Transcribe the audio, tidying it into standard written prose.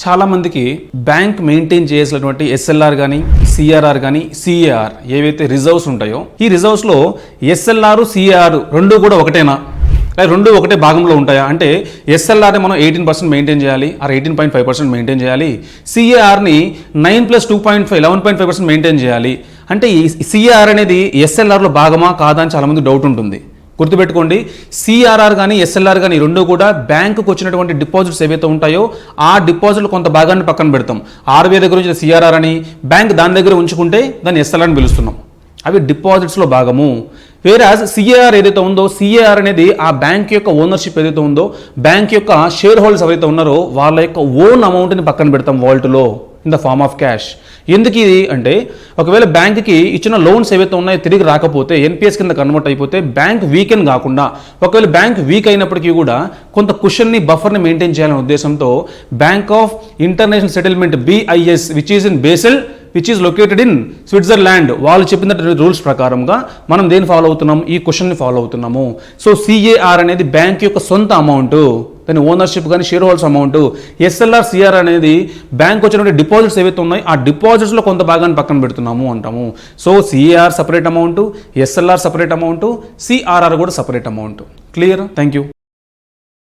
చాలామందికి bank maintain చేయాల్సినటువంటి SLR కానీ సిఆర్ఆర్ కానీ సిఏఆర్ ఏవైతే రిజర్వ్స్ ఉంటాయో ఈ రిజర్వ్స్లో ఎస్ఎల్ఆర్ సిఏఆర్ రెండు కూడా ఒకటేనా, రెండు ఒకటే భాగంలో ఉంటాయా అంటే ఎస్ఎల్ఆర్ని మనం 18% మెయింటైన్ చేయాలి, ఆర్ 18.5% మెయింటైన్ చేయాలి, సిఏఆర్ని 9+2.5 11.5% మెయింటైన్ చేయాలి. అంటే ఈ సిఏఆర్ అనేది ఎస్ఎల్ఆర్లో భాగమా కాదా అని చాలామంది డౌట్ ఉంటుంది. గుర్తుపెట్టుకోండి, సిఆర్ఆర్ కానీ ఎస్ఎల్ఆర్ కానీ రెండు కూడా బ్యాంకుకు వచ్చినటువంటి డిపాజిట్స్ ఏవైతే ఉంటాయో ఆ డిపాజిట్లు కొంత భాగాన్ని పక్కన పెడతాం. ఆర్బీఐ దగ్గర నుంచి సిఆర్ఆర్ అని బ్యాంక్ దాని దగ్గర ఉంచుకుంటే దాన్ని ఎస్ఎల్ఆర్ అని పిలుస్తున్నాం. అవి డిపాజిట్స్లో భాగము. వేరాజ్ సిఏఆర్ ఏదైతే ఉందో సిఏఆర్ అనేది ఆ బ్యాంక్ యొక్క ఓనర్షిప్ ఏదైతే ఉందో బ్యాంక్ యొక్క షేర్ హోల్డర్స్ ఎవరైతే ఉన్నారో వాళ్ళ యొక్క ఓన్ అమౌంట్ని పక్కన పెడతాం వాల్ట్లో in the form of cash. ఎందుకు ఇది అంటే ఒకవేళ బ్యాంక్కి ఇచ్చిన లోన్స్ ఏవైతే ఉన్నాయో తిరిగి రాకపోతే ఎన్పిఎస్ కింద కన్వర్ట్ అయిపోతే బ్యాంక్ వీకెన్ కాకుండా ఒకవేళ బ్యాంక్ వీక్ అయినప్పటికీ కూడా కొంత కుషన్ని బఫర్ని మెయింటైన్ చేయాలనే ఉద్దేశంతో bank of international settlement BIS which is in Basel which is located in Switzerland వాళ్ళు చెప్పిన రూల్స్ ప్రకారంగా మనం దేన్ని ఫాలో అవుతున్నాం, ఈ క్వశ్చన్ని ఫాలో అవుతున్నాము. సో సిఏఆర్ అనేది బ్యాంక్ యొక్క సొంత అమౌంట్, దాని ఓనర్షిప్ కానీ share holders amount. SLR CR అనేది బ్యాంక్ వచ్చినటువంటి డిపాజిట్స్ ఏవైతే ఉన్నాయో ఆ డిపాజిట్స్లో కొంత భాగాన్ని పక్కన పెడుతున్నాము అంటాము. So CAR separate amount, SLR separate amount, CRR కూడా separate amount. Clear? Thank you.